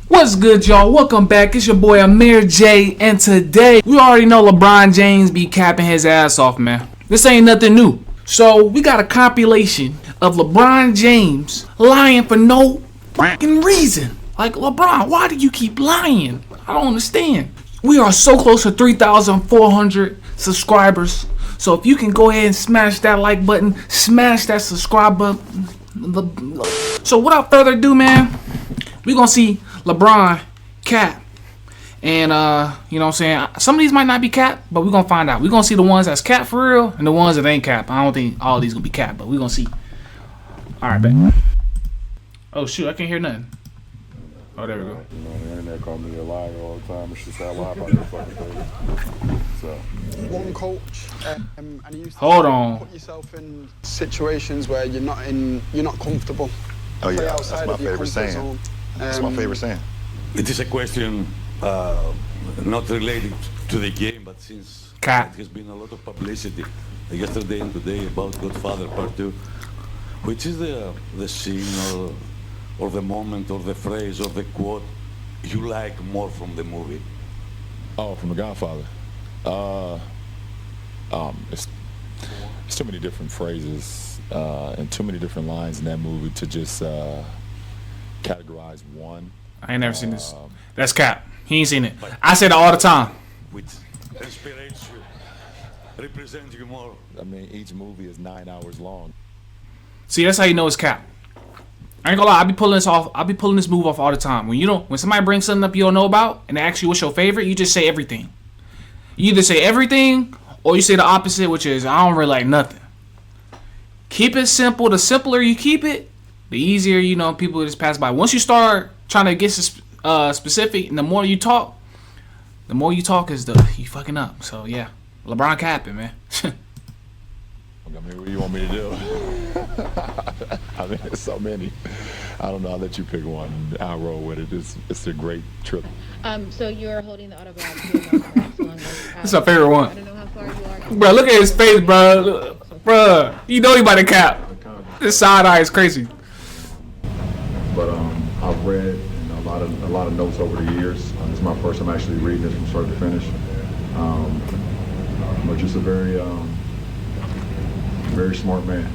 What's good, y'all? Welcome back. It's your boy Amir J, and today we already know LeBron James be capping his ass off, man. This ain't nothing new. So we got a compilation of LeBron James lying for no fucking reason. Like, LeBron, why do you keep lying? I don't understand. We are so close to 3,400 subscribers. So if you can go ahead and smash that like button, smash that subscribe button. So without further ado, man, we gonna see LeBron cap. And you know what I'm saying, some of these might not be cap, but we're gonna find out. We're gonna see the ones that's cap for real and the ones that ain't cap. I don't think all of these gonna be cap, but we're gonna see. Alright, bet. Oh shoot, I can't hear nothing. Oh, there we go. You know, the internet call me a liar all the time. It's just I lie about this fucking thing. So one coach, and you used to hold on. Put yourself in situations where you're not comfortable. oh yeah, that's my favorite saying. That's my favorite saying. It is a question not related to the game, but since Cat. it has been a lot of publicity yesterday and today about Godfather Part 2, which is the scene or the moment or the phrase or the quote you like more from the movie? Oh, from The Godfather. It's too many different phrases and too many different lines in that movie to just categorize one. I ain't never seen this. That's cap. He ain't seen it. I say that all the time. Which inspirates you, represents you more? I mean, each movie is 9 hours long. See, that's how you know it's cap. I ain't gonna lie, I be pulling this move off all the time. When somebody brings something up you don't know about and they ask you what's your favorite, you just say everything. You either say everything or you say the opposite, which is I don't really like nothing. Keep it simple. The simpler you keep it, the easier people just pass by. Once you start trying to get specific, and the more you talk is you fucking up. So yeah, LeBron capping, man. I mean, what do you want me to do? I mean, there's so many. I don't know. I'll let you pick one. I'll roll with it. It's a great trip. So you're holding the autograph. That's my favorite one. I don't know how far you are. Bro, look at his face, bro. Bro, you know he about to cap. This side eye is crazy. But I've read a lot of notes over the years. This is my first time actually reading this from start to finish. But just a very smart man.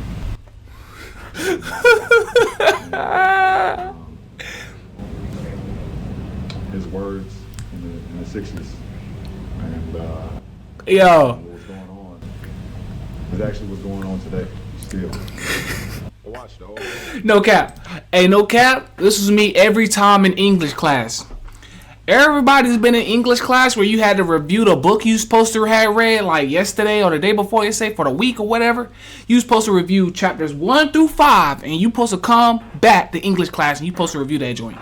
His words in the 60s. And Yo. what's going on is actually what's going on today. Still. Watch the whole thing. No cap. Hey, no cap. This was me every time in English class. Everybody's been in English class where you had to review the book you supposed to have read like yesterday or the day before, you say for the week or whatever. You supposed to review chapters 1 through 5 and you supposed to come back to English class and you supposed to review that joint.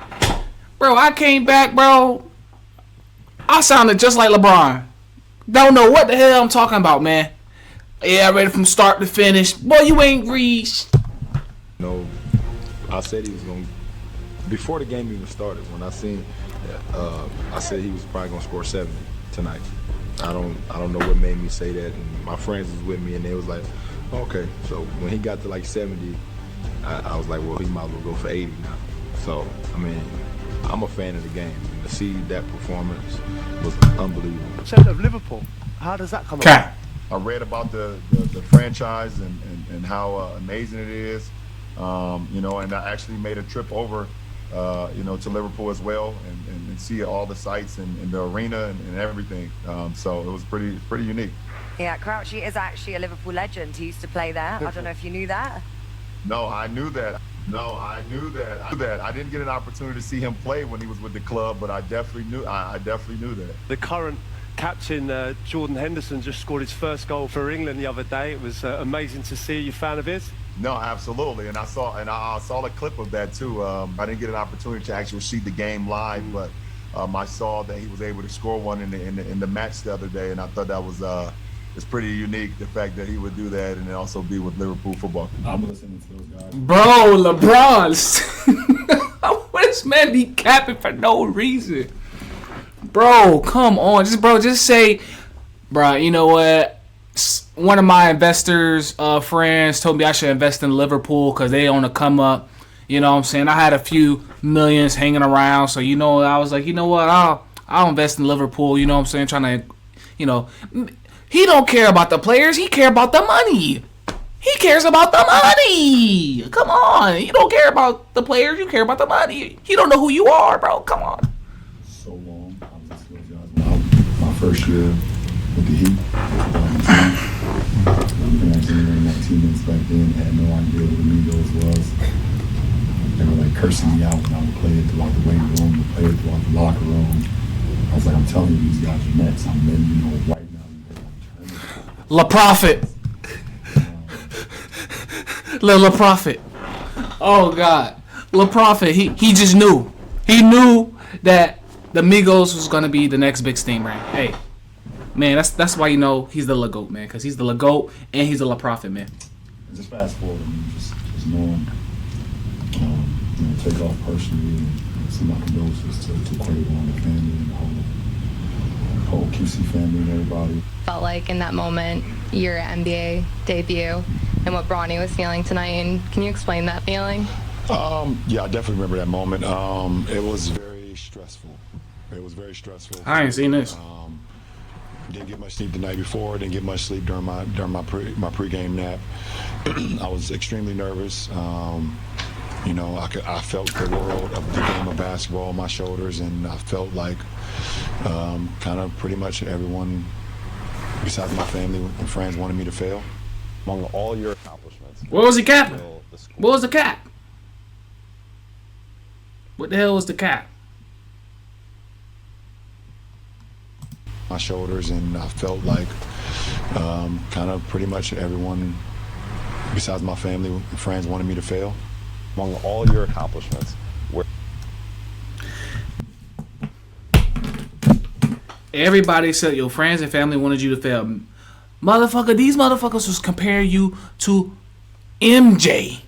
Bro, I came back, bro. I sounded just like LeBron. Don't know what the hell I'm talking about, man. Yeah, I read it from start to finish. Boy, you ain't read. No, I said he was going to, before the game even started, when I seen, I said he was probably going to score 70 tonight. I don't know what made me say that, and my friends was with me, and they was like, okay. So when he got to like 70, I was like, well, he might as well go for 80 now. So, I mean, I'm a fan of the game, and to see that performance was unbelievable. Of Liverpool, how does that come Cap. I read about the franchise and how amazing it is, and I actually made a trip over, to Liverpool as well and see all the sights and the arena and everything. So it was pretty unique. Yeah, Crouchy is actually a Liverpool legend. He used to play there. I don't know if you knew that. No, I knew that. I didn't get an opportunity to see him play when he was with the club, but I definitely knew that. The current captain, Jordan Henderson, just scored his first goal for England the other day. It was amazing to see. Are you a fan of his? No, absolutely, and I saw a clip of that too. I didn't get an opportunity to actually see the game live, but I saw that he was able to score one in the match the other day, and I thought that was it's pretty unique, the fact that he would do that and then also be with Liverpool Football. I'm listening to those guys. Bro, LeBron. What this man be capping for no reason? Bro, come on. Just say, bro, you know what? One of my investors friends told me I should invest in Liverpool because they on the come up. You know what I'm saying? I had a few millions hanging around, so you know, I was like, you know what? I'll invest in Liverpool. You know what I'm saying? Trying to, you know, he don't care about the players. He care about the money. He cares about the money. Come on, you don't care about the players. You care about the money. He don't know who you are, bro. Come on. So long. I was just with y'all my first year with the Heat. One of my teammates back then had no idea what the Migos was. They were like cursing me out when I would play it throughout the weight room, would play it throughout the locker room. I was like, I'm telling you, these guys are next. I'm letting you know right now. La Prophet. La Prophet. Oh God. La Prophet. He just knew. He knew that the Migos was gonna be the next big thing, right? Hey. Man, that's why you know he's the La Goat, man, because he's the La Goat and he's the La Prophet, man. Just fast forward, just knowing, take off personally and send my condolences to Quavo and the family and the whole QC family and everybody. Felt like in that moment, your NBA debut and what Bronny was feeling tonight, and can you explain that feeling? Yeah, I definitely remember that moment. It was very stressful. It was very stressful. I ain't seen this. Didn't get much sleep the night before. Didn't get much sleep during my pregame nap. I was extremely nervous. You know, I felt the world of the game of basketball on my shoulders, and I felt like kind of pretty much everyone besides my family and friends wanted me to fail. Among all your accomplishments, what was the cap? What was the cap? What the hell was the cap? My shoulders, and I felt like kind of pretty much everyone besides my family and friends wanted me to fail. Among all your accomplishments, everybody said your friends and family wanted you to fail. Motherfucker, these motherfuckers was comparing you to MJ.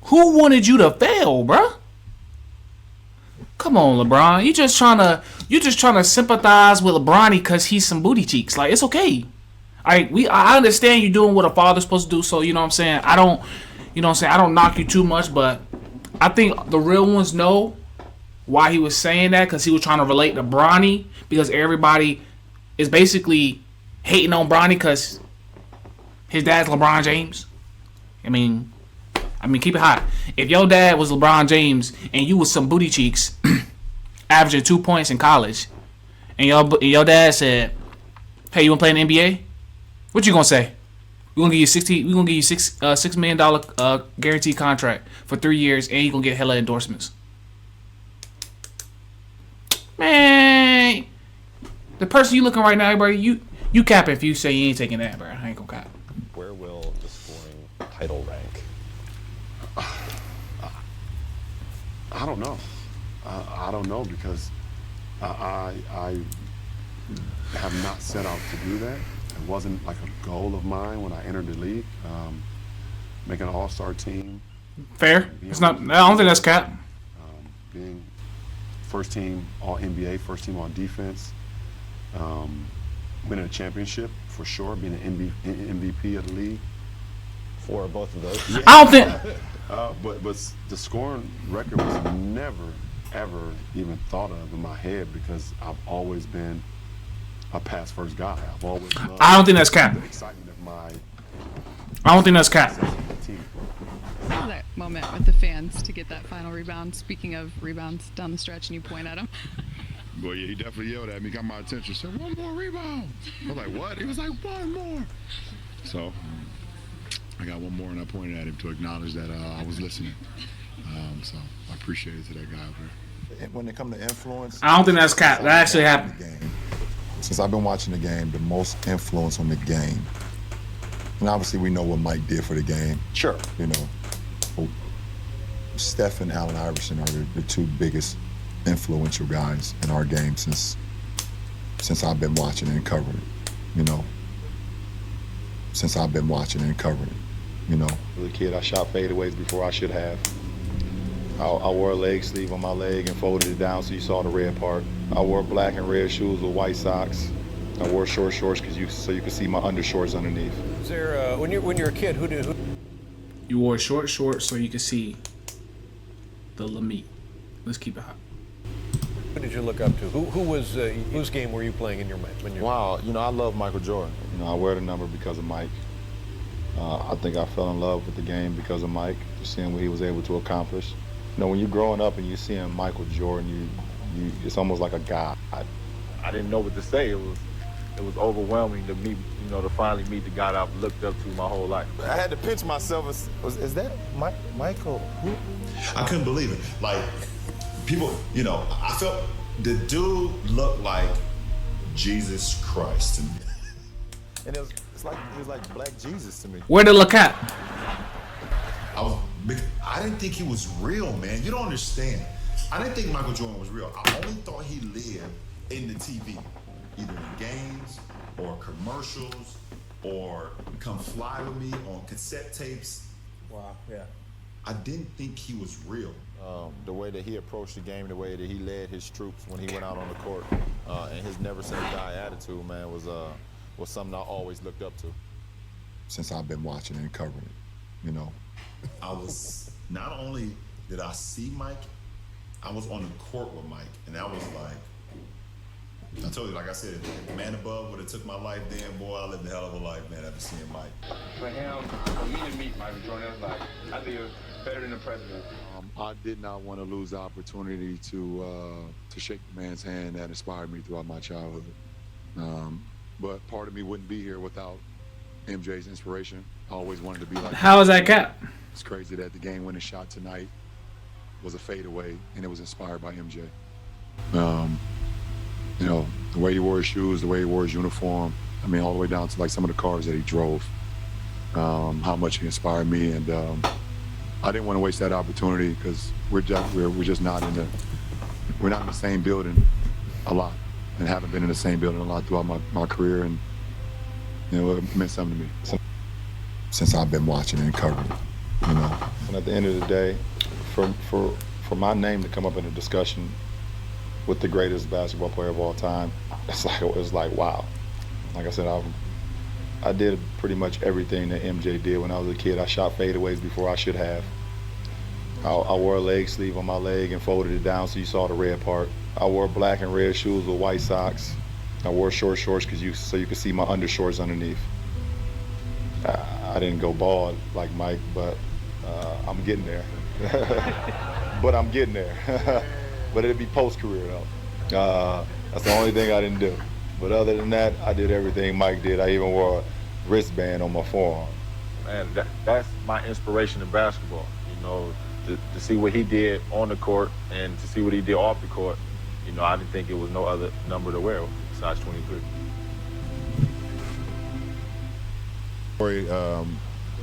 Who wanted you to fail, bruh? Come on, LeBron. You just trying to sympathize with LeBron because he's some booty cheeks. Like, it's okay. I understand you doing what a father's supposed to do, so you know what I'm saying? I don't knock you too much, but I think the real ones know why he was saying that, because he was trying to relate to Bronny, because everybody is basically hating on Bronny because his dad's LeBron James. I mean, keep it hot. If your dad was LeBron James and you was some booty cheeks, averaging 2 points in college, and your dad said, "Hey, you wanna play in the NBA?" What you gonna say? We're gonna give you $6 million guaranteed contract for 3 years, and you gonna get hella endorsements. Man, the person you looking right now, bro, you capping if you say you ain't taking that, bro. I ain't gonna cap. Where will the scoring title rank? I don't know. I don't know, because I have not set out to do that. It wasn't like a goal of mine when I entered the league. Make an all-star team. Fair. It's not. I don't think that's cap. Being first team all NBA, first team all defense. Winning a championship for sure. Being an MVP of the league. For both of those. Yeah. I don't think. But the scoring record was never, ever even thought of in my head, because I've always been a pass first guy. I've always loved I don't think that's cap. the excitement of my I don't think that's cap. team. That moment with the fans to get that final rebound. Speaking of rebounds down the stretch, and you point at him. Well, yeah, he definitely yelled at me, got my attention, said, "One more rebound." I was like, "What?" He was like, "One more." So I got one more, and I pointed at him to acknowledge that I was listening. So I appreciate it to that guy over there. When it comes to influence, I don't think that's cap. That actually happened. Since I've been watching the game, the most influence on the game, and obviously we know what Mike did for the game. Sure. You know, Steph and Allen Iverson are the two biggest influential guys in our game since I've been watching and covering it. You know, since I've been watching and covering it. You know, As a kid, I shot fadeaways before I should have. I wore a leg sleeve on my leg and folded it down so you saw the red part. I wore black and red shoes with white socks. I wore short shorts so you could see my undershorts underneath. Is there when you're a kid, who You wore short shorts so you could see the meat. Let's keep it hot. Who did you look up to? Who was whose game were you playing in your when you? Wow, you know, I love Michael Jordan. You know, I wear the number because of Mike. I think I fell in love with the game because of Mike, just seeing what he was able to accomplish. You know, when you're growing up and you're seeing Michael Jordan, it's almost like a god. I didn't know what to say. It was overwhelming to meet, you know, to finally meet the guy I've looked up to my whole life. I had to pinch myself. Is that Michael? Who? I couldn't believe it. Like, people, you know, I felt the dude looked like Jesus Christ to me. And it was like Black Jesus to me. Where to look at? I didn't think he was real, man. You don't understand. I didn't think Michael Jordan was real. I only thought he lived in the TV, either in games or commercials or Come Fly With Me on cassette tapes. Wow, yeah. I didn't think he was real. The way that he approached the game, the way that he led his troops when he went out on the court, and his never say die attitude, man, was something I always looked up to. Since I've been watching and covering it, you know. I was, not only did I see Mike, I was on the court with Mike, and that was like, I told you, like I said, man above would have took my life then, boy, I lived a hell of a life, man, after seeing Mike. For him, for me to meet Michael Jordan, it was like, I think it was better than the president. I did not want to lose the opportunity to shake the man's hand that inspired me throughout my childhood. But part of me wouldn't be here without MJ's inspiration. I always wanted to be like. How is that cap? It's crazy that the game-winning shot tonight was a fadeaway, and it was inspired by MJ. You know, the way he wore his shoes, the way he wore his uniform. I mean, all the way down to like some of the cars that he drove. How much he inspired me, and I didn't want to waste that opportunity because we're just not in the same building a lot, and haven't been in the same building a lot throughout my career, and you know, it meant something to me. Since I've been watching and covering it, you know. And at the end of the day, for my name to come up in a discussion with the greatest basketball player of all time, it's like wow. Like I said, I did pretty much everything that MJ did when I was a kid. I shot fadeaways before I should have. I wore a leg sleeve on my leg and folded it down so you saw the red part. I wore black and red shoes with white socks. I wore short shorts so you could see my undershorts underneath. I didn't go bald like Mike, but I'm getting there. But I'm getting there. But it'd be post-career though. That's the only thing I didn't do. But other than that, I did everything Mike did. I even wore a wristband on my forearm. Man, that's my inspiration in basketball. You know, to see what he did on the court and to see what he did off the court. You know, I didn't think it was no other number to wear besides 23.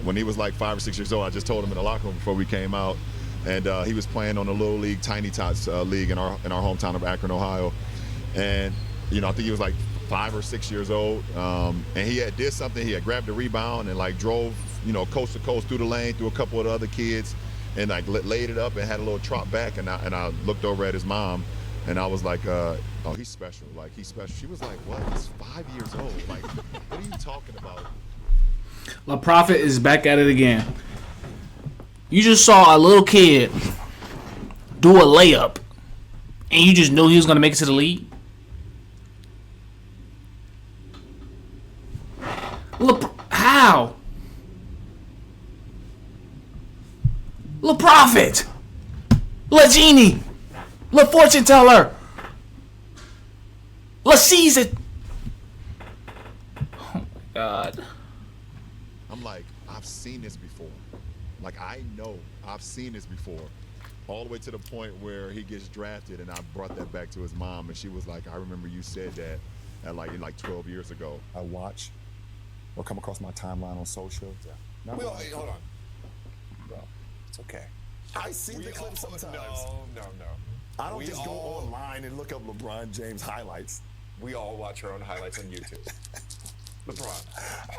When he was like 5 or 6 years old, I just told him in the locker room before we came out, and he was playing on the Little League Tiny Tots league in our hometown of Akron, Ohio, and you know, I think he was like 5 or 6 years old, and he did something. He had grabbed a rebound and like drove, you know, coast to coast through the lane through a couple of the other kids, and like laid it up and had a little trot back, and I looked over at his mom, and I was like, oh, he's special. Like, he's special. She was like, what? He's 5 years old. Like, what are you talking about? La Prophet is back at it again. You just saw a little kid do a layup, and you just knew he was going to make it to the league. How? La Prophet, La Genie, La Fortune Teller, La Season. Oh my God. I'm like, I've seen this before. Like, I know I've seen this before. All the way to the point where he gets drafted, and I brought that back to his mom, and she was like, I remember you said that at like 12 years ago. I watch or come across my timeline on social. Yeah. Well, hey, hold on. Bro, it's okay. I see the clips sometimes. No. I don't just go online and look up LeBron James highlights. We all watch our own highlights on YouTube. LeBron.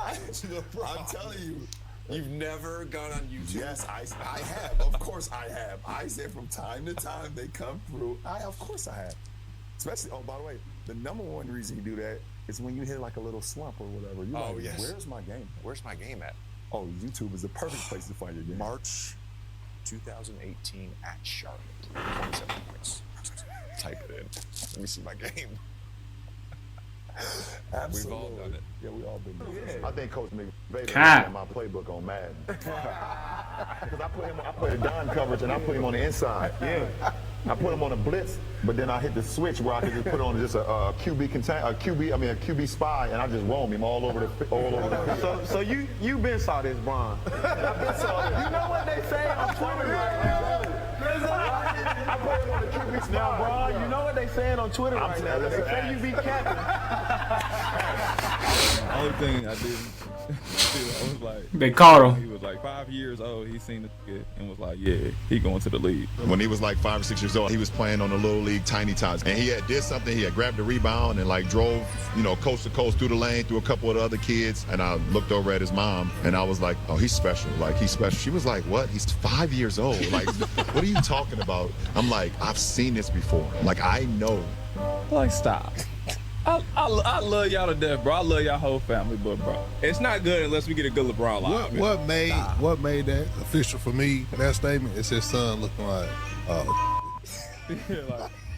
I'm telling you, you've never gone on YouTube. Yes, I have. Of course I have. I said from time to time they come through. Of course I have. Especially, oh, by the way, the number one reason you do that It's when you hit like a little slump or whatever. You're Oh, like, yes. where's my game? Where's my game at? Oh, YouTube is the perfect place to find your game. March 2018 at Charlotte. 27 points. Type it in. Let me see my game. We've all done it. Yeah, we all been doing it. I think Coach McVay Cap. had my playbook on Madden. Because I put a dime coverage and I put him on the inside. Yeah. I put him on a blitz, but then I hit the switch where I could just put on just a QB spy, and I just roam him all over the field. So you been saw this, Bron. I've been saw this. You know what they say on Twitter right now? I put him on the QB spy. Now, Bron, you know what they saying on Twitter right now? They say you be capping. The only thing I didn't I was like, they caught him. He was like 5 years old. He seen the kid and was like, yeah, he going to the league. When he was like 5 or 6 years old, he was playing on the little league tiny tots, and he did something. He had grabbed a rebound and like drove, coast to coast through the lane through a couple of the other kids. And I looked over at his mom, and I was like, oh, he's special. Like, he's special. She was like, what? He's 5 years old. Like, what are you talking about? I'm like, I've seen this before. Like, I know. Like, stop. I love y'all to death, bro. I love y'all whole family, but bro, it's not good unless we get a good LeBron live. What made that official for me? That statement is his son looking like.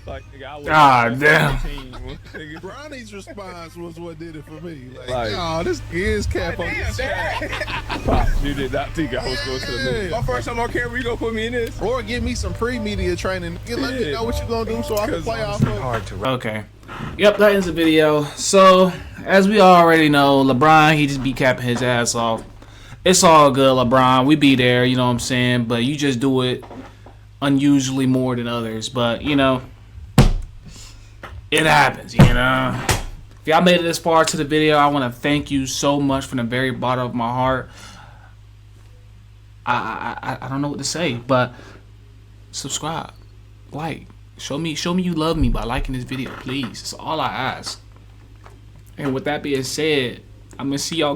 Like nigga, I was damn. Bronny's response was what did it for me. Like, oh, this is cap on this. Pops, you did not think I was going to the league. My first time on camera, you gonna put me in this? Or give me some pre-media training. Let me know what you gonna do so I can play off of. Okay. Yep, that ends the video. So, as we already know, LeBron, he just be capping his ass off. It's all good, LeBron. We be there, you know what I'm saying? But you just do it unusually more than others. But, it happens, If y'all made it this far to the video, I want to thank you so much from the very bottom of my heart. I don't know what to say, but subscribe, like, show me you love me by liking this video, please. That's all I ask. And with that being said, I'm gonna see y'all guys.